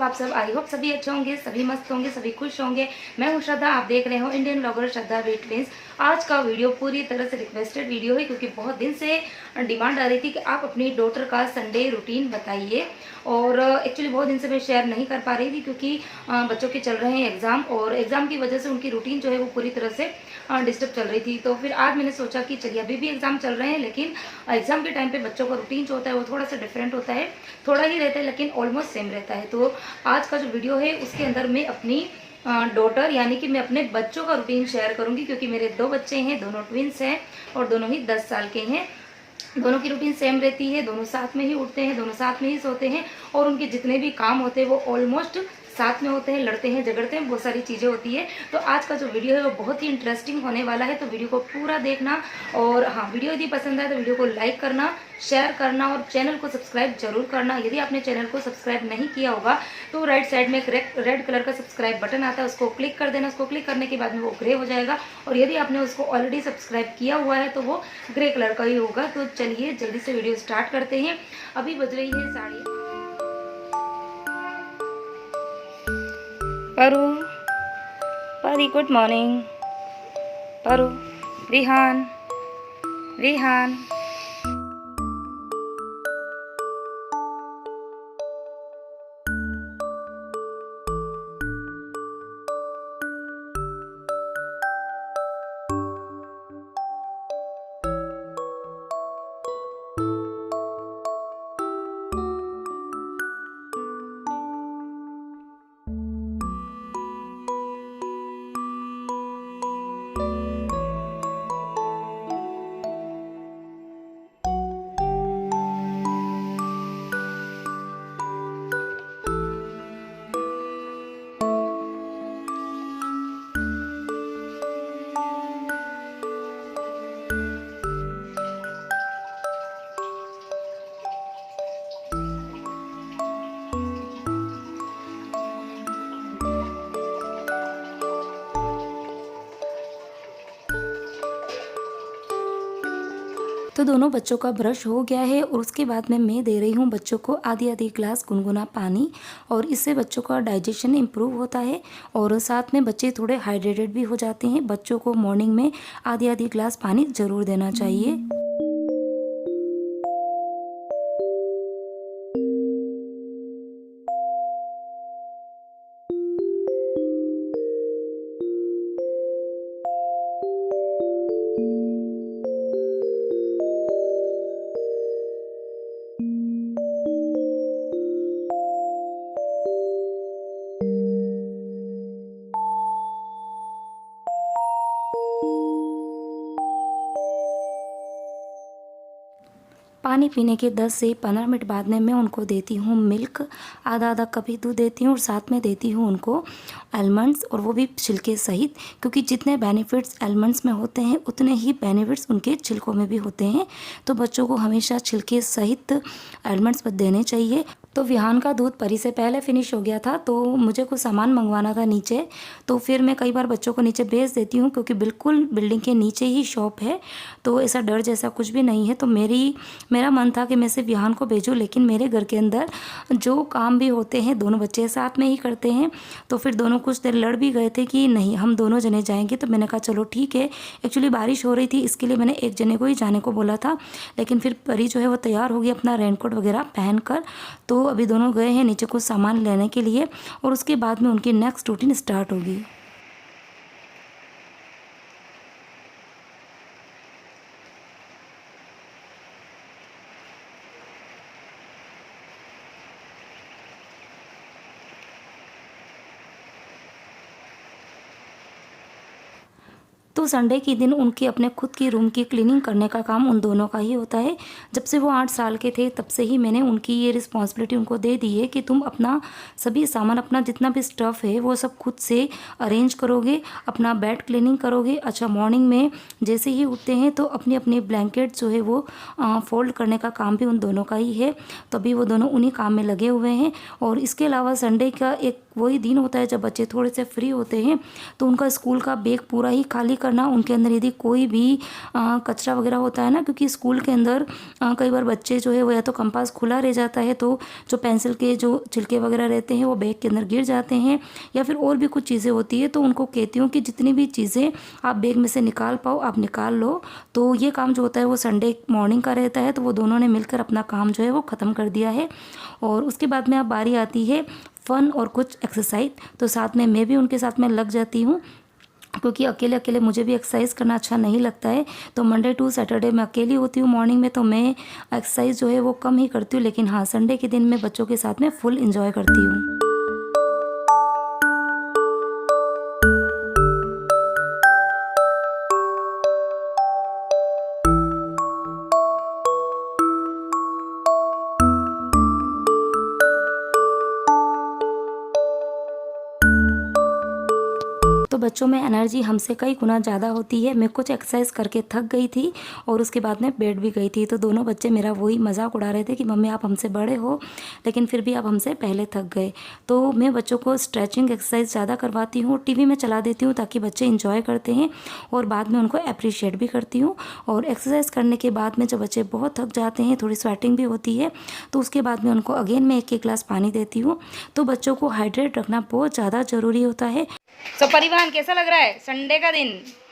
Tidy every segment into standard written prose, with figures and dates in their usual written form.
आप सब? I hope सभी अच्छे होंगे, सभी मस्त होंगे, सभी खुश होंगे। मैं हूँ श्रद्धा, आप देख रहे हो इंडियन ब्लॉगर श्रद्धा वेट ट्विंस। आज का वीडियो पूरी तरह से रिक्वेस्टेड वीडियो है क्योंकि बहुत दिन से डिमांड आ रही थी कि आप अपनी डॉटर का संडे रूटीन बताइए। और एक्चुअली बहुत दिन से मैं शेयर नहीं कर पा रही थी क्योंकि बच्चों के चल रहे हैं एग्ज़ाम, और एग्ज़ाम की वजह से उनकी रूटीन जो है वो पूरी तरह से डिस्टर्ब चल रही थी। तो फिर आज मैंने सोचा कि चलिए, अभी भी एग्ज़ाम चल रहे हैं लेकिन एग्ज़ाम के टाइम पे बच्चों का रूटीन जो होता है वो थोड़ा सा डिफरेंट होता है, थोड़ा ही रहता है लेकिन ऑलमोस्ट सेम रहता है। तो आज का जो वीडियो है उसके अंदर मैं अपनी डॉटर यानी कि मैं अपने बच्चों का रूटीन शेयर करूंगी क्योंकि मेरे 2 बच्चे हैं, दोनों ट्विंस हैं और दोनों ही 10 साल के हैं। दोनों की रूटीन सेम रहती है, दोनों साथ में ही उठते हैं, दोनों साथ में ही सोते हैं और उनके जितने भी काम होते हैं वो ऑलमोस्ट साथ में होते हैं, लड़ते हैं, झगड़ते हैं, बहुत सारी चीज़ें होती है। तो आज का जो वीडियो है वो बहुत ही इंटरेस्टिंग होने वाला है, तो वीडियो को पूरा देखना। और हाँ, वीडियो यदि पसंद आए तो वीडियो को लाइक करना, शेयर करना और चैनल को सब्सक्राइब जरूर करना। यदि आपने चैनल को सब्सक्राइब नहीं किया होगा तो राइट साइड में एक रेड कलर का सब्सक्राइब बटन आता है, उसको क्लिक कर देना। उसको क्लिक करने के बाद में वो ग्रे हो जाएगा, और यदि आपने उसको ऑलरेडी सब्सक्राइब किया हुआ है तो वो ग्रे कलर का ही होगा। तो चलिए जल्दी से वीडियो स्टार्ट करते हैं। अभी बज रही है 8:30। परू, परी गुड मॉर्निंग। परू, विहान, विहान। तो दोनों बच्चों का ब्रश हो गया है और उसके बाद में मैं दे रही हूँ बच्चों को आधी आधी ग्लास गुनगुना पानी, और इससे बच्चों का डाइजेशन इम्प्रूव होता है और साथ में बच्चे थोड़े हाइड्रेटेड भी हो जाते हैं। बच्चों को मॉर्निंग में आधी आधी ग्लास पानी ज़रूर देना चाहिए। पानी पीने के 10 से 15 मिनट बाद में मैं उनको देती हूँ मिल्क, आधा आधा कप ही दूध देती हूँ और साथ में देती हूँ उनको आलमंड्स, और वो भी छिलके सहित, क्योंकि जितने बेनिफिट्स आलमंड्स में होते हैं उतने ही बेनिफिट्स उनके छिलकों में भी होते हैं। तो बच्चों को हमेशा छिलके सहित आलमंड्स देने चाहिए। तो विहान का दूध परी से पहले फिनिश हो गया था, तो मुझे कुछ सामान मंगवाना था नीचे, तो फिर मैं कई बार बच्चों को नीचे भेज देती हूँ क्योंकि बिल्कुल बिल्डिंग के नीचे ही शॉप है, तो ऐसा डर जैसा कुछ भी नहीं है। तो मेरा मन था कि मैं सिर्फ विहान को भेजूँ, लेकिन मेरे घर के अंदर जो काम भी होते हैं दोनों बच्चे साथ में ही करते हैं। तो फिर दोनों कुछ देर लड़ भी गए थे कि नहीं हम दोनों जने जाएंगे, तो मैंने कहा चलो ठीक है। एक्चुअली बारिश हो रही थी, इसके लिए मैंने एक जने को ही जाने को बोला था, लेकिन फिर परी जो है वो तैयार हो गई अपना रेनकोट वगैरह पहन कर। तो अभी दोनों गए हैं नीचे कुछ सामान लेने के लिए और उसके बाद में उनकी नेक्स्ट रूटीन स्टार्ट होगी। तो संडे के दिन उनके अपने खुद की रूम की क्लीनिंग करने का काम उन दोनों का ही होता है। जब से वो 8 साल के थे तब से ही मैंने उनकी ये रिस्पॉन्सिबिलिटी उनको दे दी है कि तुम अपना सभी सामान, अपना जितना भी स्टफ़ है वो सब खुद से अरेंज करोगे, अपना बेड क्लीनिंग करोगे। अच्छा, मॉर्निंग में जैसे ही उठते हैं तो अपनी अपनी ब्लैंकेट जो है वो फोल्ड करने का काम भी उन दोनों का ही है। तो अभी वो दोनों उन्हीं काम में लगे हुए हैं। और इसके अलावा संडे का एक वही दिन होता है जब बच्चे थोड़े से फ्री होते हैं, तो उनका स्कूल का बैग पूरा ही खाली करना, उनके अंदर यदि कोई भी कचरा वगैरह होता है ना, क्योंकि स्कूल के अंदर कई बार बच्चे जो है वो या तो कंपास खुला रह जाता है, तो जो पेंसिल के जो छिलके वगैरह रहते हैं वो बैग के अंदर गिर जाते हैं, या फिर और भी कुछ चीज़ें होती है। तो उनको कहती हूँ कि जितनी भी चीज़ें आप बैग में से निकाल पाओ आप निकाल लो। तो ये काम जो होता है वो संडे मॉर्निंग का रहता है, तो वो दोनों ने मिलकर अपना काम जो है वो ख़त्म कर दिया है। और उसके बाद में अब बारी आती है फ़न और कुछ एक्सरसाइज, तो साथ में मैं भी उनके साथ में लग जाती हूँ, क्योंकि अकेले अकेले मुझे भी एक्सरसाइज करना अच्छा नहीं लगता है। तो मंडे टू सैटरडे मैं अकेली होती हूँ मॉर्निंग में, तो मैं एक्सरसाइज जो है वो कम ही करती हूँ, लेकिन हाँ संडे के दिन मैं बच्चों के साथ में फुल इंजॉय करती हूँ। तो बच्चों में एनर्जी हमसे कई गुना ज़्यादा होती है। मैं कुछ एक्सरसाइज करके थक गई थी और उसके बाद में बैठ भी गई थी, तो दोनों बच्चे मेरा वही मजाक उड़ा रहे थे कि मम्मी आप हमसे बड़े हो लेकिन फिर भी आप हमसे पहले थक गए। तो मैं बच्चों को स्ट्रेचिंग एक्सरसाइज ज़्यादा करवाती हूँ, टीवी में चला देती हूँ ताकि बच्चे इंजॉय करते हैं, और बाद में उनको अप्रिशिएट भी करती हूँ। और एक्सरसाइज करने के बाद में जब बच्चे बहुत थक जाते हैं, थोड़ी स्वेटिंग भी होती है, तो उसके बाद में उनको अगेन मैं 1-1 गिलास पानी देती हूँ। तो बच्चों को हाइड्रेट रखना बहुत ज़्यादा ज़रूरी होता है। तो परिवहन कैसा लग रहा है संडे का दिन?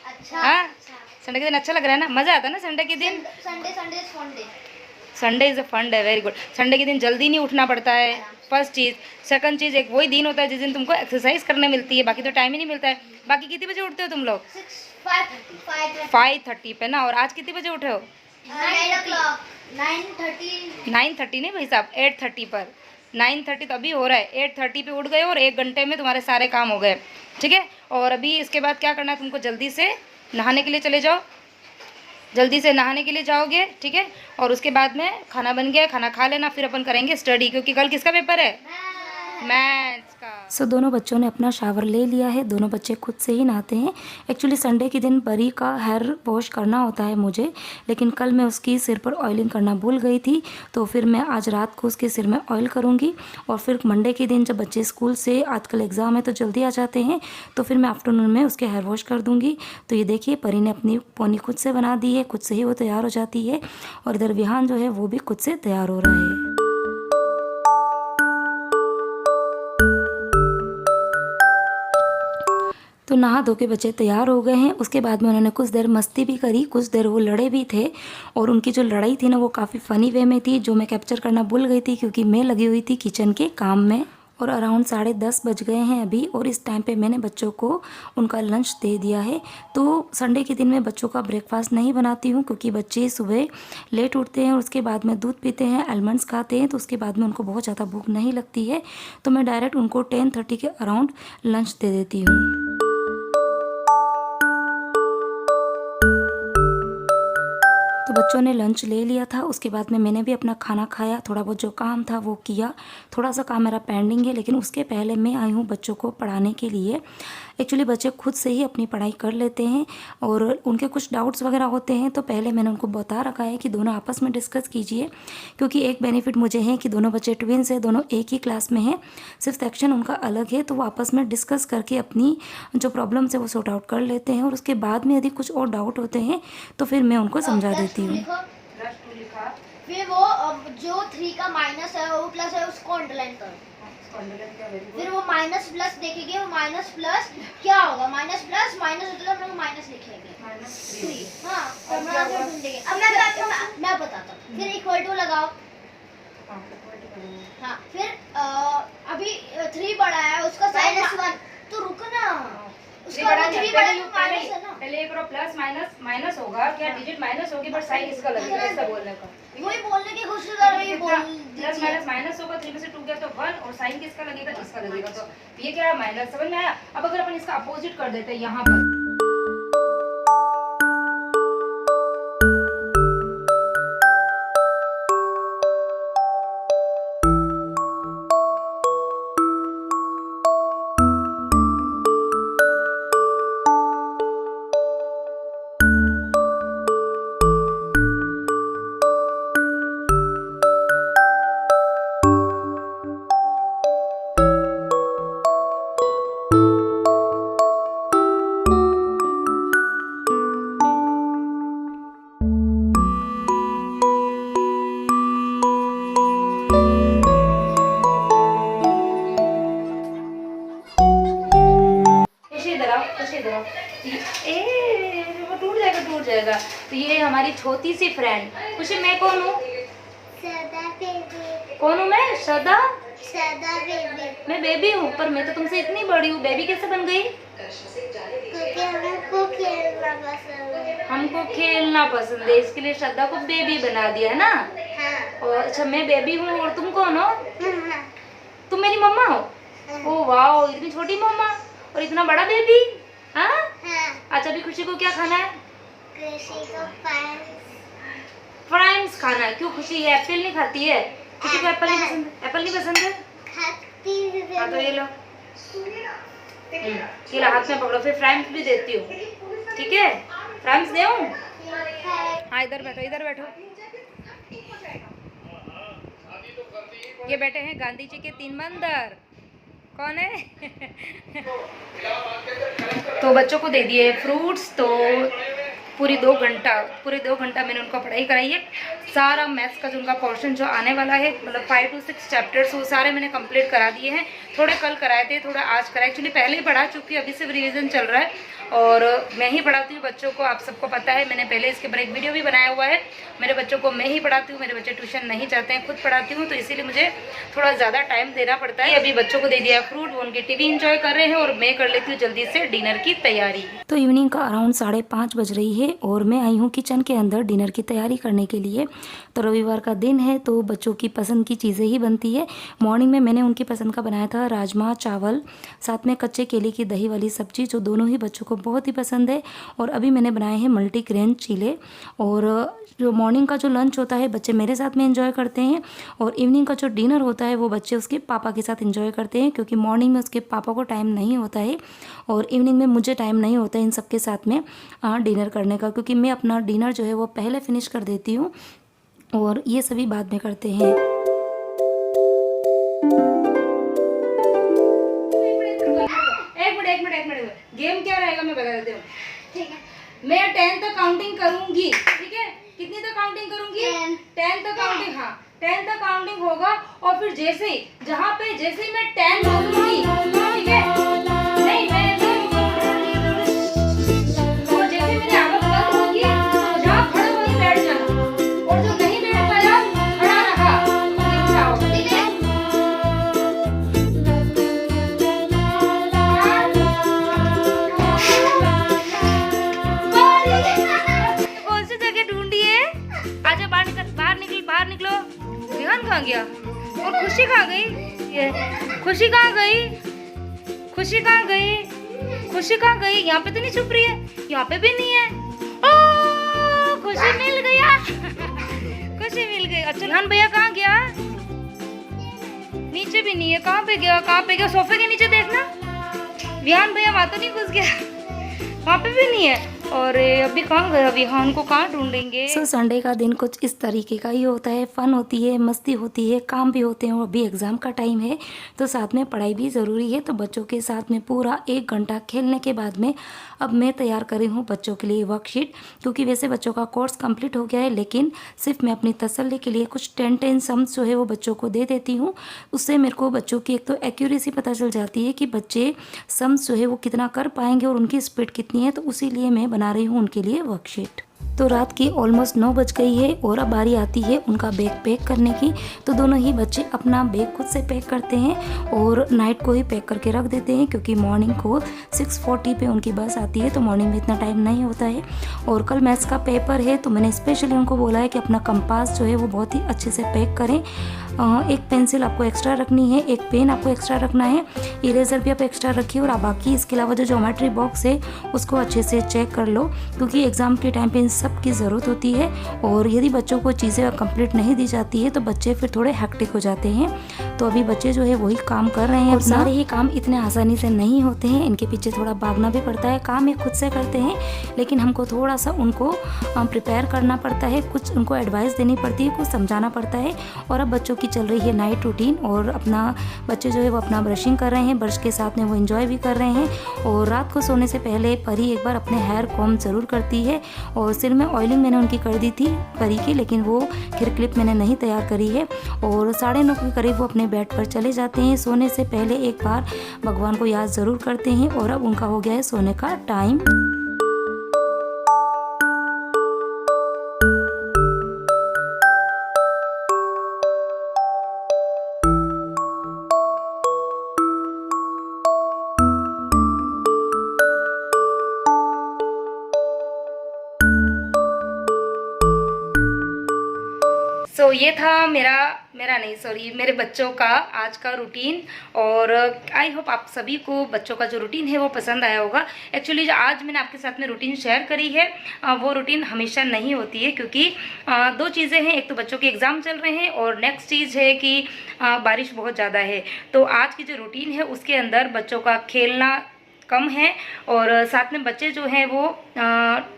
अच्छा। हाँ, संडे का दिन अच्छा लग रहा है ना, मजा आता है ना संडे के दिन। Sunday is a fun day, very good. Sunday के दिन जल्दी नहीं उठना पड़ता है, फर्स्ट चीज़। सेकंड चीज़, एक वही दिन होता है जिस दिन तुमको एक्सरसाइज करने मिलती है, बाकी तो टाइम ही नहीं मिलता है। बाकी कितने बजे उठते हो तुम लोग? 5:30 पे ना। और आज कितने बजे उठे हो? 9:30 नहीं भाई साहब, 8:30 पर। 9:30 तो अभी हो रहा है, 8:30 पे उठ गए और 1 घंटे में तुम्हारे सारे काम हो गए, ठीक है। और अभी इसके बाद क्या करना है, तुमको जल्दी से नहाने के लिए चले जाओ, जल्दी से नहाने के लिए जाओगे, ठीक है। और उसके बाद में खाना बन गया, खाना खा लेना, फिर अपन करेंगे स्टडी, क्योंकि कल किसका पेपर है? मैथ्स का। दोनों बच्चों ने अपना शावर ले लिया है, दोनों बच्चे खुद से ही नहाते हैं। एक्चुअली संडे के दिन परी का हेयर वॉश करना होता है मुझे, लेकिन कल मैं उसकी सिर पर ऑयलिंग करना भूल गई थी, तो फिर मैं आज रात को उसके सिर में ऑयल करूँगी। और फिर मंडे के दिन जब बच्चे स्कूल से, आजकल एग्ज़ाम है तो जल्दी आ जाते हैं, तो फिर मैं आफ्टरनून में उसके हेयर वॉश कर दूँगी। तो ये देखिए परी ने अपनी पोनी खुद से बना दी है, खुद से ही वो तैयार हो जाती है। और इधर विहान जो है वो भी खुद से तैयार हो रहा है। तो नहा धो के बच्चे तैयार हो गए हैं। उसके बाद में उन्होंने कुछ देर मस्ती भी करी, कुछ देर वो लड़े भी थे, और उनकी जो लड़ाई थी ना वो काफ़ी फ़नी वे में थी, जो मैं कैप्चर करना भूल गई थी क्योंकि मैं लगी हुई थी किचन के काम में। और अराउंड 10:30 बज गए हैं अभी, और इस टाइम पे मैंने बच्चों को उनका लंच दे दिया है। तो संडे के दिन मैं बच्चों का ब्रेकफास्ट नहीं बनाती हूँ, क्योंकि बच्चे सुबह लेट उठते हैं और उसके बाद में दूध पीते हैं, आलमंड्स खाते हैं, तो उसके बाद में उनको बहुत ज़्यादा भूख नहीं लगती है। तो मैं डायरेक्ट उनको 10:30 के अराउंड लंच दे देती हूँ। तो बच्चों ने लंच ले लिया था, उसके बाद में मैंने भी अपना खाना खाया, थोड़ा बहुत जो काम था वो किया। थोड़ा सा काम मेरा पेंडिंग है, लेकिन उसके पहले मैं आई हूँ बच्चों को पढ़ाने के लिए। एक्चुअली बच्चे खुद से ही अपनी पढ़ाई कर लेते हैं, और उनके कुछ डाउट्स वगैरह होते हैं तो पहले मैंने उनको बता रखा है कि दोनों आपस में डिस्कस कीजिए, क्योंकि एक बेनिफिट मुझे है कि दोनों बच्चे ट्विन्स हैं, दोनों एक ही क्लास में हैं, सिर्फ सेक्शन उनका अलग है, तो वो आपस में डिस्कस करके अपनी जो प्रॉब्लम्स है वो सॉर्ट आउट कर लेते हैं। और उसके बाद में यदि कुछ और डाउट होते हैं तो फिर मैं उनको समझा देती हूँ। फिर वो जो 3 का माइनस है वो प्लस है उसको अंडरलाइन करो। फिर वो माइनस प्लस देखेंगे, वो माइनस प्लस क्या होगा, माइनस प्लस माइनस होता है, हम लोग माइनस लिखेंगे -3। हाँ, फॉर्मूला से ढूंढेंगे। अब मैं बताता हूँ। फिर इक्वल टू लगाओ। हाँ, फिर अभी 3 बड़ा है, उसका साइन -1, तो रुको ना, उसका 3 बड़ा है माइनस है ना। पहले एक प्लस माइनस माइनस होगा, क्या डिजिट माइनस होगी, बट साइन इसका लगेगा, ऐसा बोलने का, वही बोलने की कोशिश कर रही हूँ। प्लस माइनस माइनस होगा, 3 में से 2 गया तो 1, और साइन किसका लगेगा, इसका लगेगा। तो ये क्या है, माइनस। समझ में आया? अब अगर अपन इसका अपोजिट कर देते हैं यहाँ पर, ये हमारी छोटी सी फ्रेंड खुशी। मैं कौन हूँ? सदा बेबी। कौन हूँ मैं? श्रद्धा। सदा बेबी। मैं बेबी हूँ, पर मैं तो तुमसे इतनी बड़ी हूँ। बेबी कैसे बन गई? क्योंकि हमको खेलना पसंद है। हमको खेलना पसंद है, इसके लिए श्रद्धा को बेबी बना दिया है ना। हाँ। और अच्छा, मैं बेबी हूँ और तुम कौन हो? हाँ। तुम मेरी मम्मा हो? ओ वाओ, इतनी छोटी मम्मा और इतना बड़ा बेबी। हाँ। हाँ। अच्छा, अभी खुशी को क्या खाना है? खुशी को फ्राइम्स खाना है। क्यों, खुशी ये एप्पल नहीं खाती है? खुशी को एप्पल नहीं पसंद है? एप्पल नहीं पसंद है? खाती है। हाँ तो ये लो, ये लो, हाथ में पकड़ो, फिर फ्राइम्स भी देती हूँ, ठीक है? फ्राइम्स दे। हाँ, इधर बैठो, इधर बैठो। ये बैठे हैं गांधी जी के 3 बंदर। कौन है? तो बच्चों को दे दिए फ्रूट्स। तो पूरे 2 घंटा मैंने उनको पढ़ाई कराई है। सारा मैथ्स का जो उनका पोर्शन जो आने वाला है, मतलब 5 to 6 चैप्टर्स, वो सारे मैंने कंप्लीट करा दिए हैं। थोड़े कल कराए थे, थोड़ा आज कराए। एक्चुअली पहले ही पढ़ा चुकी, अभी सिर्फ रिवीजन चल रहा है। और मैं ही पढ़ाती हूँ बच्चों को, आप सबको पता है। मैंने पहले इसके ऊपर एक वीडियो भी बनाया हुआ है। मेरे बच्चों को मैं ही पढ़ाती हूँ, मेरे बच्चे ट्यूशन नहीं जाते हैं, खुद पढ़ाती हूँ। तो इसीलिए मुझे थोड़ा ज़्यादा टाइम देना पड़ता है। अभी बच्चों को दे दिया फ्रूट, वो उनकी टीवी इंजॉय कर रहे हैं और मैं कर लेती हूँ जल्दी से डिनर की तैयारी। तो इवनिंग का अराउंड 5:30 बज रही है और मैं आई हूँ किचन के अंदर डिनर की तैयारी करने के लिए। तो रविवार का दिन है, तो बच्चों की पसंद की चीज़ें ही बनती है। मॉर्निंग में मैंने उनकी पसंद का बनाया था राजमा चावल, साथ में कच्चे केले की दही वाली सब्जी, जो दोनों ही बच्चों को बहुत ही पसंद है। और अभी मैंने बनाए हैं मल्टीग्रेन चीले। और जो मॉर्निंग का जो लंच होता है बच्चे मेरे साथ में एंजॉय करते हैं, और इवनिंग का जो डिनर होता है वो बच्चे उसके पापा के साथ एंजॉय करते हैं, क्योंकि मॉर्निंग में उसके पापा को टाइम नहीं होता है और इवनिंग में मुझे टाइम नहीं होता है इन सबके साथ में डिनर करने का, क्योंकि मैं अपना डिनर जो है वो पहले फिनिश कर देती हूँ और ये सभी बाद में करते हैं। एक मिनट गेम क्या रहेगा मैं बता देती हूँ, ठीक है? मैं 10 तक काउंटिंग करूंगी, ठीक है? कितनी तक काउंटिंग करूंगी? 10 तक काउंटिंग। हाँ, 10 तक काउंटिंग होगा और फिर जैसे ही मैं 10 बोलूंगी, ठीक है? नहीं, मैं तो जैसे मेरी आवाज बंद होगी तो जहाँ खड़े वहीं बैठ जाना, और जो नहीं बैठ पाया खड़ा रहा, ठीक है? कौन सी जगह ढूंढी है? आजा, बाहर निकलो। विहान कहाँ गया? और खुशी कहाँ गई? ये खुशी कहाँ गई? यहाँ पे तो नहीं छुप रही है, यहाँ पे भी नहीं है। ओ, खुशी मिल गया। खुशी मिल गई। अच्छा, विहान भैया कहाँ गया? नीचे भी नहीं है। कहाँ पे गया? सोफे के नीचे देखना। विहान भैया वहाँ तो नहीं घुस गया? वहाँ पे भी नहीं है। और अभी कहाँ गया विहान को, कहाँ ढूंढेंगे? संडे का दिन कुछ इस तरीके का ही होता है। फन होती है, मस्ती होती है, काम भी होते हैं और अभी एग्ज़ाम का टाइम है तो साथ में पढ़ाई भी ज़रूरी है। तो बच्चों के साथ में पूरा 1 घंटा खेलने के बाद में अब मैं तैयार कर रही हूँ बच्चों के लिए वर्कशीट, क्योंकि वैसे बच्चों का कोर्स कंप्लीट हो गया है, लेकिन सिर्फ मैं अपनी तसल्ली के लिए कुछ 10 सम्स जो है वो बच्चों को दे देती हूँ। उससे मेरे को बच्चों की एक तो एक्यूरेसी पता चल जाती है कि बच्चे सम्स जो है वो कितना कर पाएंगे और उनकी स्पीड कितनी है। तो उसी लिए मैं बना रही हूँ उनके लिए वर्कशीट। तो रात की ऑलमोस्ट 9 बज गई है और अब बारी आती है उनका बैग पैक करने की। तो दोनों ही बच्चे अपना बैग खुद से पैक करते हैं और नाइट को ही पैक करके रख देते हैं, क्योंकि मॉर्निंग को 6:40 पे उनकी बस आती है, तो मॉर्निंग में इतना टाइम नहीं होता है। और कल मैथ्स का पेपर है तो मैंने स्पेशली उनको बोला है कि अपना कंपास जो है वो बहुत ही अच्छे से पैक करें। एक पेंसिल आपको एक्स्ट्रा रखनी है, एक पेन आपको एक्स्ट्रा रखना है, इरेजर भी आप एक्स्ट्रा रखिए, और बाकी इसके अलावा जो ज्योमेट्री बॉक्स है उसको अच्छे से चेक कर लो, क्योंकि एग्ज़ाम के टाइम पे इन सब की ज़रूरत होती है। और यदि बच्चों को चीज़ें कंप्लीट नहीं दी जाती है तो बच्चे फिर थोड़े हेक्टिक हो जाते हैं। तो अभी बच्चे जो है वही काम कर रहे हैं। और सारे ही काम इतने आसानी से नहीं होते हैं, इनके पीछे थोड़ा भागना भी पड़ता है। काम ये खुद से करते हैं, लेकिन हमको थोड़ा सा उनको प्रिपेयर करना पड़ता है, कुछ उनको एडवाइस देनी पड़ती है, कुछ समझाना पड़ता है। और अब बच्चों की चल रही है नाइट रूटीन, और अपना बच्चे जो है वो अपना ब्रशिंग कर रहे हैं, ब्रश के साथ में वो एंजॉय भी कर रहे हैं। और रात को सोने से पहले परी एक बार अपने हेयर कॉम ज़रूर करती है, और सिर में ऑयलिंग मैंने उनकी कर दी थी परी की, लेकिन वो हेयर क्लिप मैंने नहीं तैयार करी है। और 9:30 के करीब वो अपने बेड पर चले जाते हैं। सोने से पहले एक बार भगवान को याद ज़रूर करते हैं, और अब उनका हो गया है सोने का टाइम। सो ये था मेरे बच्चों का आज का रूटीन। और आई होप आप सभी को बच्चों का जो रूटीन है वो पसंद आया होगा। एक्चुअली जो आज मैंने आपके साथ में रूटीन शेयर करी है वो रूटीन हमेशा नहीं होती है, क्योंकि दो चीज़ें हैं, एक तो बच्चों के एग्ज़ाम चल रहे हैं और नेक्स्ट चीज़ है कि बारिश बहुत ज़्यादा है। तो आज की जो रूटीन है उसके अंदर बच्चों का खेलना कम है और साथ में बच्चे जो हैं वो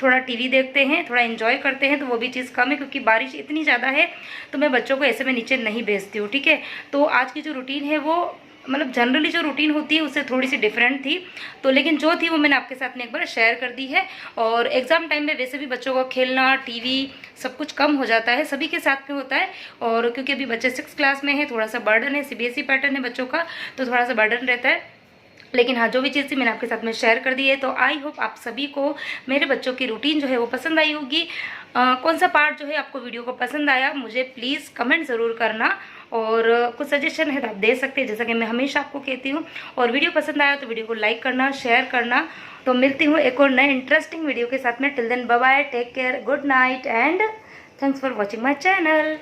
थोड़ा टीवी देखते हैं, थोड़ा एंजॉय करते हैं, तो वो भी चीज़ कम है क्योंकि बारिश इतनी ज़्यादा है तो मैं बच्चों को ऐसे में नीचे नहीं भेजती हूँ, ठीक है। तो आज की जो रूटीन है वो मतलब जनरली जो रूटीन होती है उससे थोड़ी सी डिफरेंट थी, तो लेकिन जो थी वो मैंने आपके साथ में एक बार शेयर कर दी है। और एग्ज़ाम टाइम में वैसे भी बच्चों का खेलना, टीवी सब कुछ कम हो जाता है, सभी के साथ में होता है। और क्योंकि अभी बच्चे 6th क्लास में है, थोड़ा सा बर्डन है, CBSE पैटर्न है बच्चों का, तो थोड़ा सा बर्डन रहता है। लेकिन हाँ, जो भी चीज़ थी मैंने आपके साथ में शेयर कर दी है। तो आई होप आप सभी को मेरे बच्चों की रूटीन जो है वो पसंद आई होगी। कौन सा पार्ट जो है आपको वीडियो को पसंद आया मुझे प्लीज़ कमेंट ज़रूर करना, और कुछ सजेशन है तो आप दे सकते हैं, जैसा कि मैं हमेशा आपको कहती हूँ। और वीडियो पसंद आया तो वीडियो को लाइक करना, शेयर करना। तो मिलती हूँ एक और नए इंटरेस्टिंग वीडियो के साथ में। Till then bye bye, take care, good night and thanks for watching my channel.